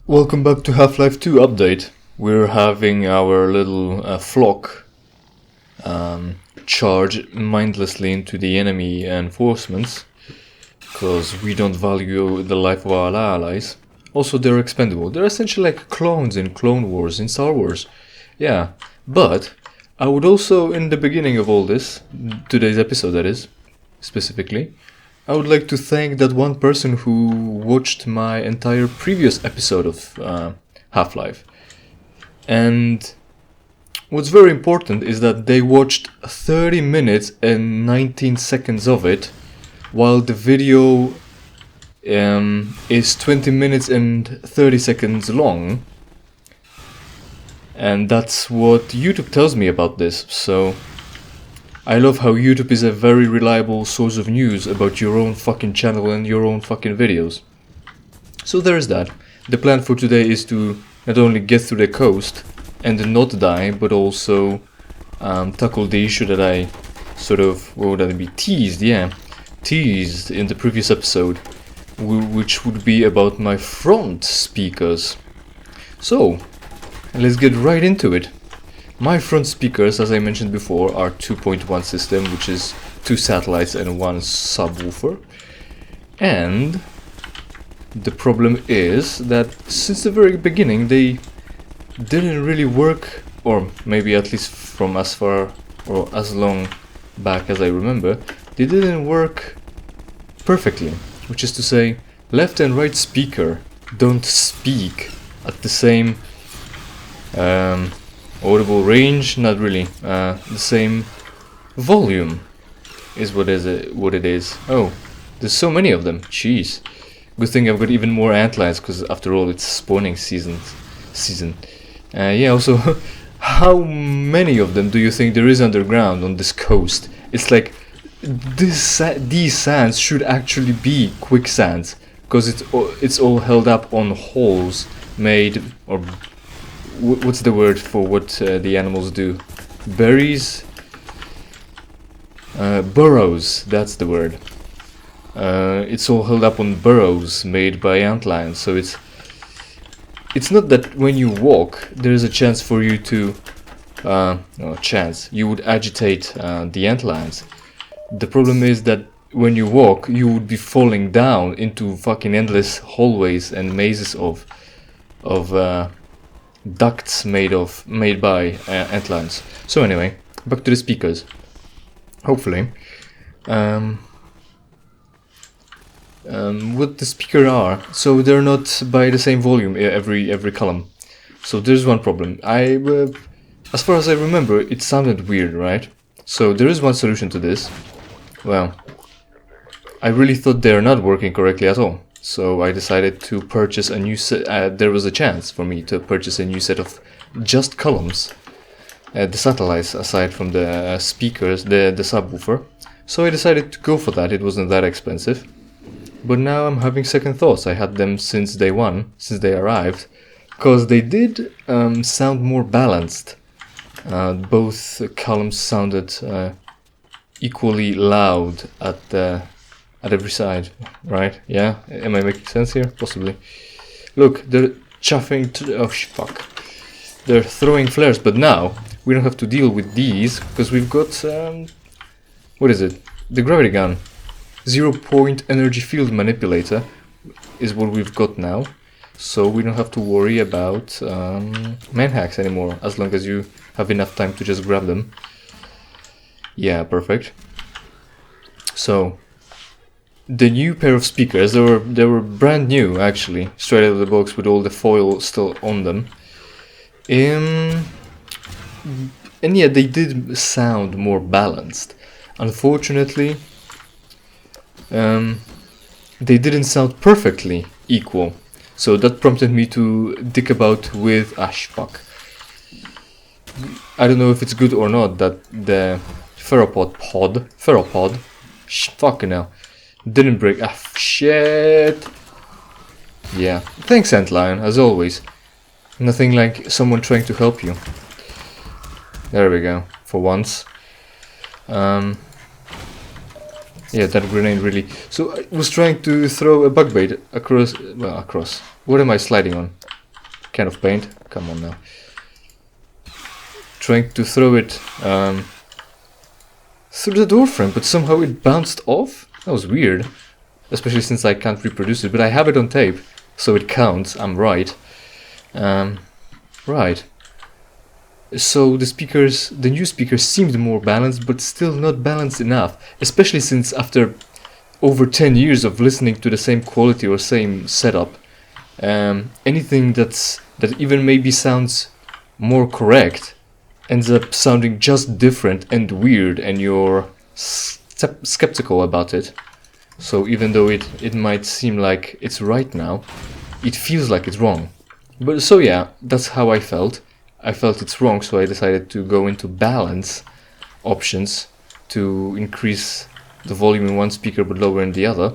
Welcome back to Half-Life 2 update. We're having our little flock charge mindlessly into the enemy enforcements because we don't value the life of our allies. Also, they're expendable. They're essentially like clones in Clone Wars, in Star Wars. Yeah, but I would also, in the beginning of all this, today's episode that is, specifically, I would like to thank that one person who watched my entire previous episode of Half-Life. And what's very important is that they watched 30 minutes and 19 seconds of it, while the video is 20 minutes and 30 seconds long. And that's what YouTube tells me about this, so I love how YouTube is a very reliable source of news about your own fucking channel and your own fucking videos. So there's that. The plan for today is to not only get through the coast and not die, but also tackle the issue that I sort of, what would that be, teased in the previous episode, which would be about my front speakers. So, let's get right into it. My front speakers, as I mentioned before, are 2.1 system, which is 2 satellites and 1 subwoofer. And the problem is that since the very beginning they didn't really work, or maybe at least from as far or as long back as I remember, they didn't work perfectly. Which is to say, left and right speaker don't speak at the same audible range, not really. The same volume is what it is. Oh, there's so many of them. Jeez. Good thing I've got even more antlines, because after all, it's spawning season. Yeah. Also, how many of them do you think there is underground on this coast? It's like these sands should actually be quicksands, because it's all held up on holes made, or what's the word for what the animals do? Berries? Burrows, that's the word. It's all held up on burrows made by antlions, so it's not that when you walk there is a chance for you to you would agitate the antlions. The problem is that when you walk you would be falling down into fucking endless hallways and mazes of ducts made by antlions. So anyway, back to the speakers. Hopefully, what the speaker are, so they're not by the same volume every column. So there's one problem. As far as I remember, it sounded weird, right? So there is one solution to this. Well, I really thought they're not working correctly at all. So I decided to purchase a new set. There was a chance for me to purchase a new set of just columns, the satellites aside from the speakers, the subwoofer. So I decided to go for that. It wasn't that expensive. But now I'm having second thoughts. I had them since day one, since they arrived, because they did sound more balanced. Both columns sounded equally loud at every side, right? Yeah? Am I making sense here? Possibly. Look, they're chuffing oh fuck. They're throwing flares, but now we don't have to deal with these because we've got what is it? The gravity gun. 0-point energy field manipulator is what we've got now. So we don't have to worry about manhacks anymore, as long as you have enough time to just grab them. Yeah, perfect. So the new pair of speakers, they were brand new actually, straight out of the box with all the foil still on them. And yeah, they did sound more balanced. Unfortunately, they didn't sound perfectly equal. So that prompted me to dick about with fuck. I don't know if it's good or not that the theropod fucking hell, didn't break. Shit. Yeah, thanks Antlion, as always. Nothing like someone trying to help you. There we go, for once. Yeah, that grenade really... So I was trying to throw a bug bait across... Well, across. What am I sliding on? can of paint. Come on now. Trying to throw it through the door frame, but somehow it bounced off? That was weird. Especially since I can't reproduce it, but I have it on tape, so it counts, I'm right. Right. So the new speakers seemed more balanced, but still not balanced enough. Especially since after over 10 years of listening to the same quality or same setup, anything that even maybe sounds more correct ends up sounding just different and weird, and you're skeptical about it. So even though it might seem like it's right now, it feels like it's wrong. But so yeah, that's how I felt. I felt it's wrong, so I decided to go into balance options to increase the volume in one speaker but lower in the other.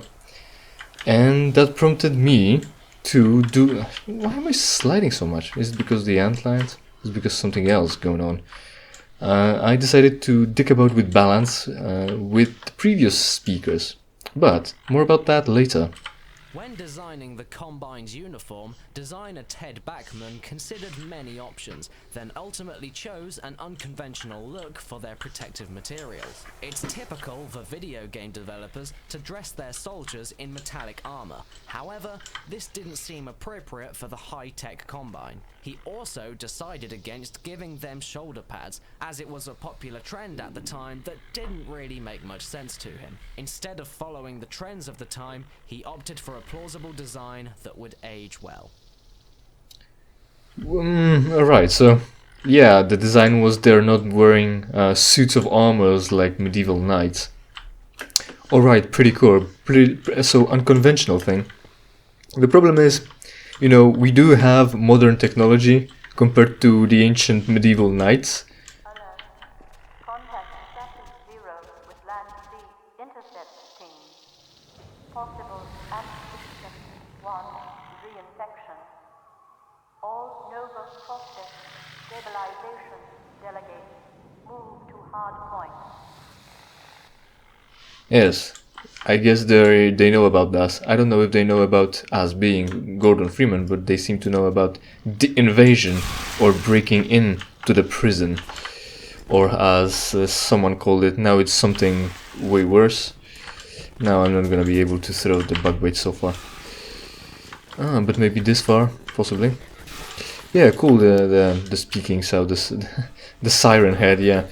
And that prompted me to do... Why am I sliding so much? Is it because of the ant lines? Is it because something else going on? I decided to dick about with balance with the previous speakers. But more about that later. When designing the Combine's uniform, designer Ted Bachman considered many options, then ultimately chose an unconventional look for their protective materials. It's typical for video game developers to dress their soldiers in metallic armor. However, this didn't seem appropriate for the high-tech Combine. He also decided against giving them shoulder pads, as it was a popular trend at the time that didn't really make much sense to him. Instead of following the trends of the time, he opted for a plausible design that would age well. Alright, so yeah, the design was they're not wearing suits of armors like medieval knights. Alright, pretty cool, so unconventional thing. The problem is, you know, we do have modern technology compared to the ancient medieval knights. Alert. Contact status 0 with Land C intercept team. Possible acquisition 1 reinfection. All Nova process stabilization delegates move to hard point. Yes, I guess they know about us. I don't know if they know about us being Gordon Freeman, but they seem to know about the invasion or breaking in to the prison. Or as someone called it, now it's something way worse. Now I'm not gonna be able to throw the bug bait so far. But maybe this far, possibly. Yeah, cool, the speaking sound, the siren head, yeah.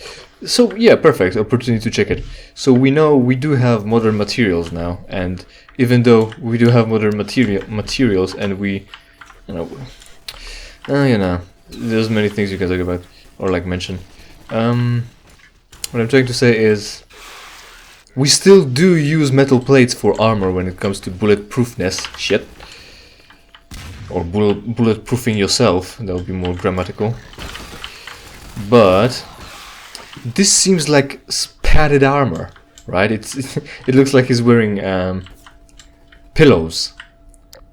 So yeah, perfect opportunity to check it. So we know we do have modern materials now, and even though we do have modern materials, and we, you know, there's many things you can talk about or like mention. What I'm trying to say is, we still do use metal plates for armor when it comes to bulletproofness. Shit. Or bulletproofing yourself. That would be more grammatical. But this seems like padded armor, right? It looks like he's wearing pillows,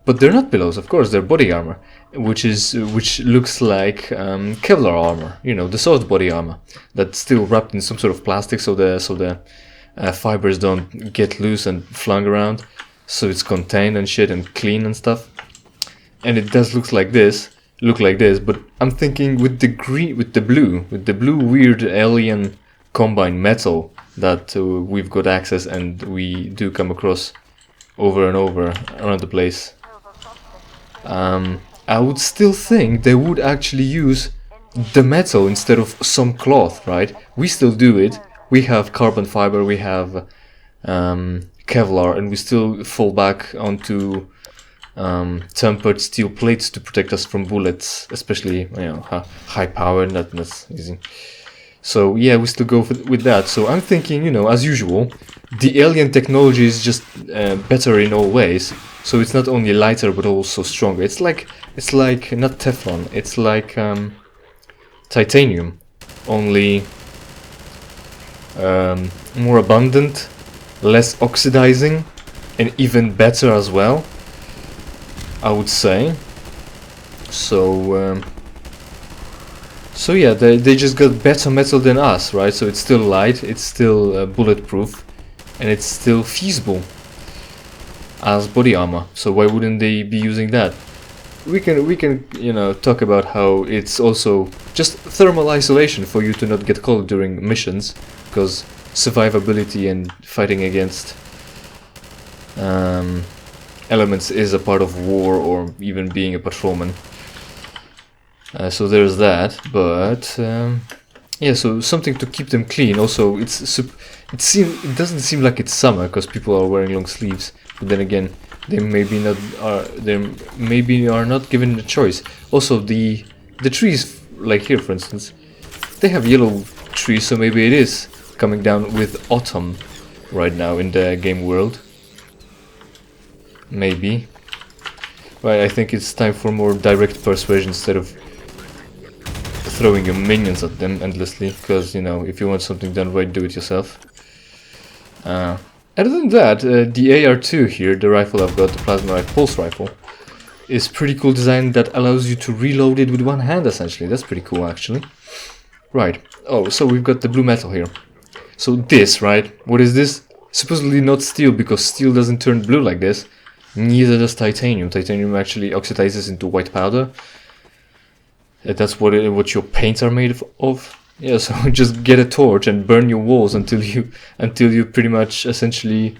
but they're not pillows. Of course, they're body armor, which looks like Kevlar armor. You know, the soft body armor that's still wrapped in some sort of plastic, so the fibers don't get loose and flung around, so it's contained and shit and clean and stuff. And it does look like this, but I'm thinking with the blue weird alien Combine metal that we've got access and we do come across over and over around the place. I would still think they would actually use the metal instead of some cloth, right? We still do it. We have carbon fiber, we have Kevlar, and we still fall back onto tempered steel plates to protect us from bullets, especially, you know, high power. That's easy. So yeah, we still go with that. So I'm thinking, you know, as usual, the alien technology is just better in all ways. So it's not only lighter but also stronger. It's like not Teflon. It's like titanium, only more abundant, less oxidizing, and even better as well, I would say. So so yeah, they just got better metal than us, right? So it's still light, it's still bulletproof, and it's still feasible as body armor. So why wouldn't they be using that? we can you know talk about how it's also just thermal isolation for you to not get cold during missions, because survivability and fighting against elements is a part of war, or even being a patrolman. So there's that, but yeah, so something to keep them clean. Also, it doesn't seem like it's summer because people are wearing long sleeves. But then again, they maybe are not given a choice. Also, the trees, like here for instance, they have yellow trees, so maybe it is coming down with autumn right now in the game world. Maybe. Right, I think it's time for more direct persuasion instead of throwing your minions at them endlessly, because, you know, if you want something done right, do it yourself. Other than that, the AR-2 here, the rifle I've got, the plasma pulse rifle, is pretty cool design that allows you to reload it with one hand, essentially. That's pretty cool, actually. Right. Oh, so we've got the blue metal here. So this, right? What is this? Supposedly not steel, because steel doesn't turn blue like this. Neither does titanium. Titanium actually oxidizes into white powder. That's what your paints are made of. Yeah, so just get a torch and burn your walls until you pretty much essentially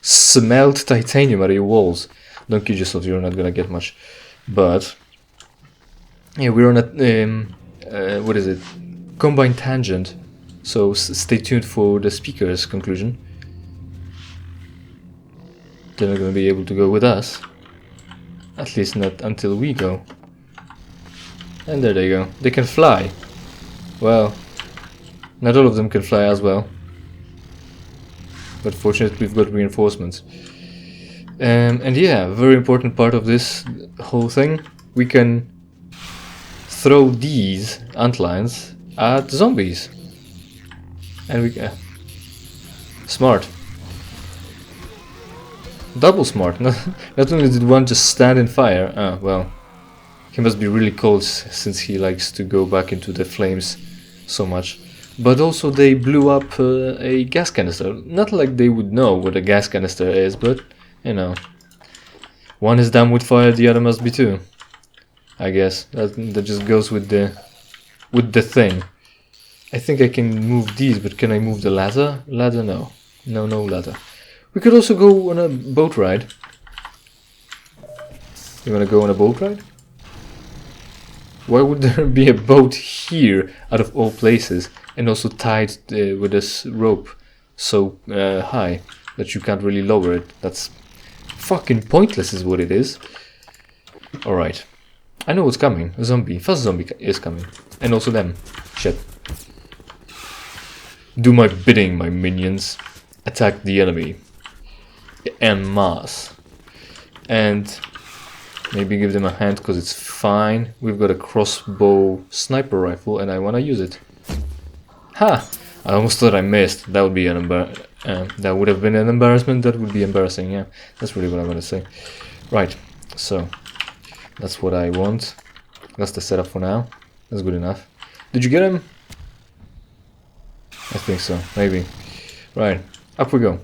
smelt titanium out of your walls. Don't kid yourself, you're not gonna get much. But yeah, we're on a what is it? Combined tangent. So stay tuned for the speaker's conclusion. They're not gonna be able to go with us. At least not until we go. And there they go. They can fly. Well, not all of them can fly as well. But fortunately we've got reinforcements. And yeah, very important part of this whole thing. We can throw these antlines at zombies. And we can... smart. Double smart. Not only did one just stand and fire. Ah, well. He must be really cold since he likes to go back into the flames so much. But also they blew up a gas canister. Not like they would know what a gas canister is, but, you know. One is down with fire, the other must be too. I guess. That just goes with the thing. I think I can move these, but can I move the ladder? Ladder, no. No ladder. We could also go on a boat ride. You wanna go on a boat ride? Why would there be a boat here, out of all places, and also tied with this rope so high that you can't really lower it? That's fucking pointless is what it is. Alright. I know what's coming. A zombie. Fast zombie is coming. And also them. Shit. Do my bidding, my minions. Attack the enemy. En masse. And... maybe give them a hand, because it's fine. We've got a crossbow sniper rifle and I want to use it. Ha! I almost thought I missed. That would be that would have been an embarrassment. That would be embarrassing, yeah. That's really what I want to say. Right, so that's what I want. That's the setup for now. That's good enough. Did you get him? I think so, maybe. Right, up we go.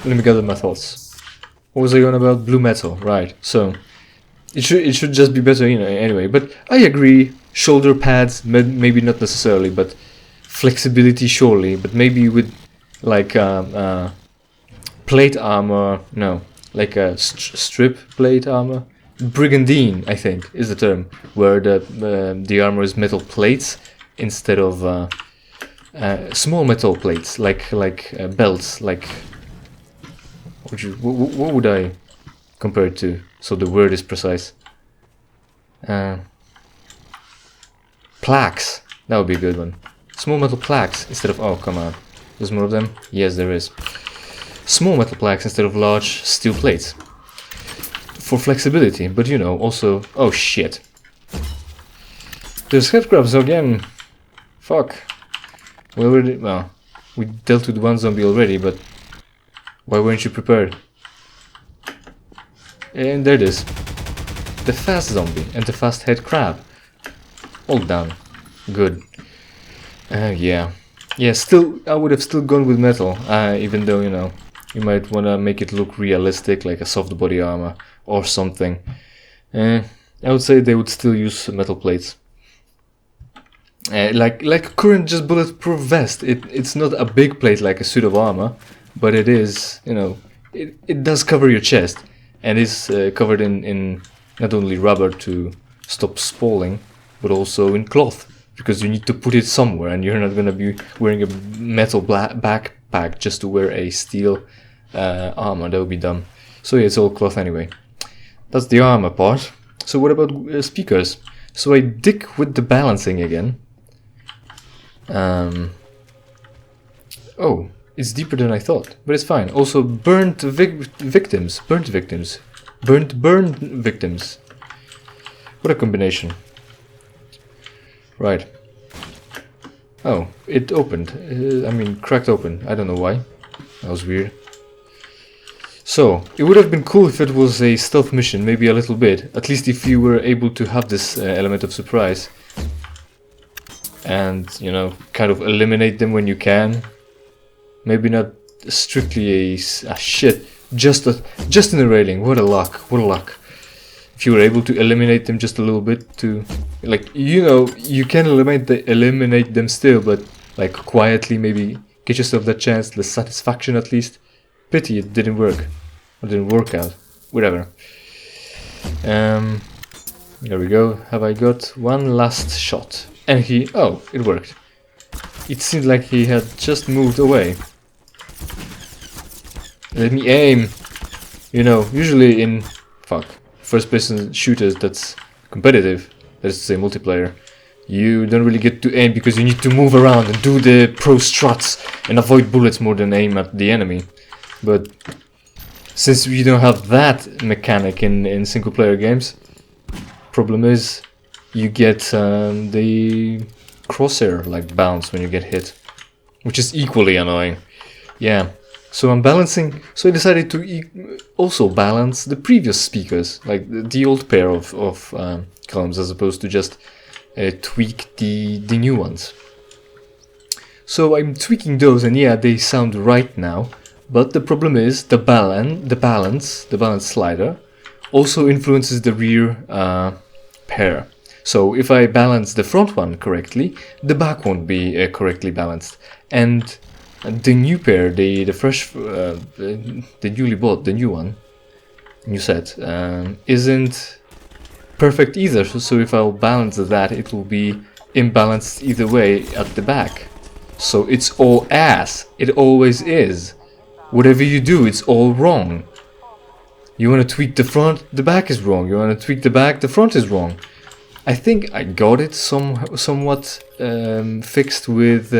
Let me gather my thoughts. What was I on about? Blue metal, right? So it should just be better, you know. Anyway, but I agree. Shoulder pads, maybe not necessarily, but flexibility surely. But maybe with like plate armor. No, like a strip plate armor. Brigandine, I think, is the term, where the armor is metal plates instead of small metal plates, like belts, like. What would I compare it to, so the word is precise? Plaques. That would be a good one. Small metal plaques instead of... oh, come on. There's more of them? Yes, there is. Small metal plaques instead of large steel plates. For flexibility, but you know, also... oh, shit. There's headcrabs again. Fuck. We already... well, we dealt with one zombie already, but... why weren't you prepared? And there it is. The fast zombie and the fast head crab. All down. Good. Yeah. Yeah, still, I would have still gone with metal, even though, you know, you might want to make it look realistic, like a soft body armor or something. I would say they would still use metal plates. Like current just bulletproof vest, it's not a big plate like a suit of armor, but it is, you know, it does cover your chest, and is covered in not only rubber to stop spalling, but also in cloth, because you need to put it somewhere, and you're not gonna be wearing a metal backpack just to wear a steel armor. That would be dumb. So yeah, it's all cloth anyway. That's the armor part. So what about speakers? So I dig with the balancing again. Oh, it's deeper than I thought, but it's fine. Also, burnt victims. What a combination. Right. Oh, it opened. I mean, cracked open. I don't know why. That was weird. So, it would have been cool if it was a stealth mission, maybe a little bit. At least if you were able to have this element of surprise. And, you know, kind of eliminate them when you can. Maybe not strictly a shit, just in the railing. What a luck, what a luck. If you were able to eliminate them just a little bit to, like, you know, you can eliminate them still, but like quietly maybe get yourself that chance, the satisfaction at least. Pity it didn't work, or didn't work out, whatever. There we go. Have I got one last shot? And oh, it worked. It seemed like he had just moved away. Let me aim. You know, usually in first-person shooters that's competitive, that is to say multiplayer, you don't really get to aim because you need to move around and do the pro struts and avoid bullets more than aim at the enemy. But since we don't have that mechanic in single-player games, problem is you get the crosshair like bounce when you get hit, which is equally annoying. Yeah, so I'm balancing. So I decided to also balance the previous speakers, like the old pair of columns, as opposed to just tweak the new ones. So I'm tweaking those, and yeah, they sound right now. But the problem is the balance slider also influences the rear pair. So if I balance the front one correctly, the back won't be correctly balanced. And the new pair, the fresh, the newly bought, the new set, isn't perfect either. So if I'll balance that, it will be imbalanced either way at the back. So it's all ass. It always is. Whatever you do, it's all wrong. You want to tweak the front, the back is wrong. You want to tweak the back, the front is wrong. I think I got it somewhat fixed with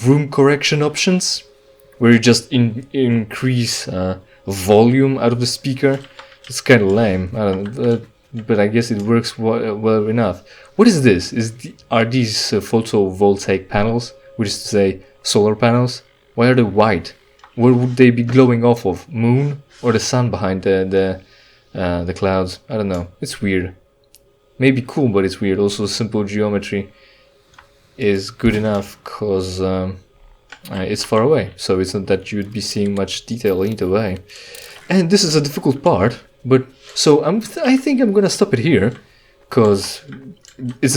room correction options, where you just increase volume out of the speaker. It's kind of lame, I don't know, but I guess it works well enough. What is this? Are these photovoltaic panels, which is to say solar panels? Why are they white? What would they be glowing off of? Moon or the sun behind the clouds? I don't know. It's weird. Maybe cool, but it's weird. Also, simple geometry is good enough because it's far away, so it's not that you'd be seeing much detail either way. And this is a difficult part, but so I think I'm gonna stop it here, because it's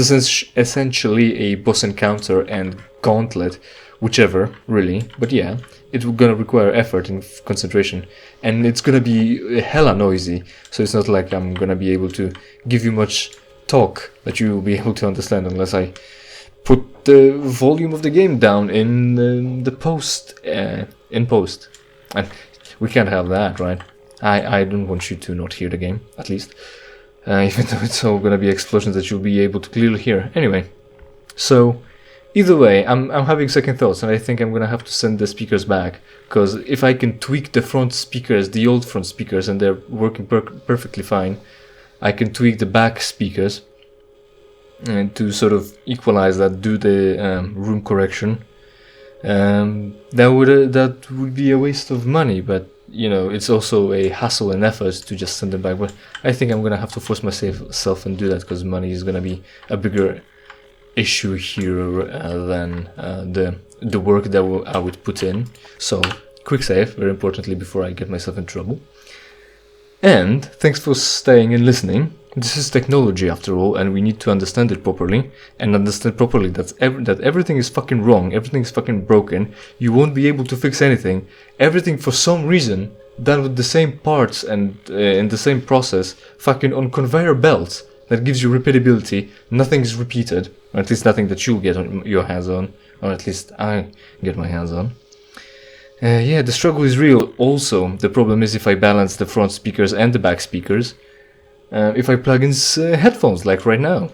essentially a boss encounter and gauntlet, whichever, really. But yeah, it's gonna require effort and concentration, and it's gonna be hella noisy, so it's not like I'm gonna be able to give you much talk that you will be able to understand unless I put the volume of the game down in the post, and we can't have that, right? I don't want you to not hear the game, at least, even though it's all gonna be explosions that you'll be able to clearly hear. Anyway, so either way, I'm having second thoughts, and I think I'm gonna have to send the speakers back, because if I can tweak the front speakers, the old front speakers, and they're working perfectly fine, I can tweak the back speakers and to sort of equalize that, do the room correction. That would be a waste of money, but you know, it's also a hassle and effort to just send them back. But I think I'm gonna have to force myself and do that, because money is gonna be a bigger issue here than the work that I would put in. So quick save, very importantly, before I get myself in trouble. And thanks for staying and listening. This is technology after all, and we need to understand it properly, and understand properly that everything is fucking wrong, everything is fucking broken. You won't be able to fix anything. Everything for some reason done with the same parts and in the same process, fucking on conveyor belts. That gives you repeatability. Nothing is repeated, or at least nothing that you'll get your hands on, or at least I get my hands on. Yeah, the struggle is real. Also, the problem is if I balance the front speakers and the back speakers, if I plug in headphones like right now,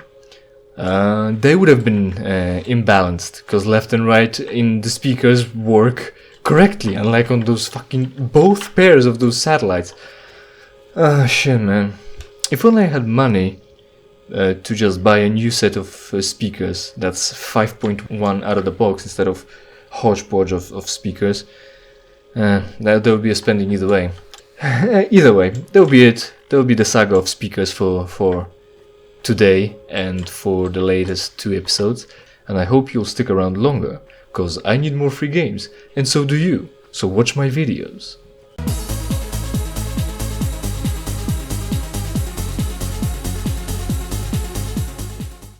they would have been imbalanced, because left and right in the speakers work correctly, unlike on those fucking both pairs of those satellites. Shit, man. If only I had money to just buy a new set of speakers that's 5.1 out of the box instead of hodgepodge of speakers. There will be a spending either way. Either way, that will be it. That will be the saga of speakers for today and for the latest 2 episodes. And I hope you'll stick around longer, because I need more free games, and so do you. So watch my videos.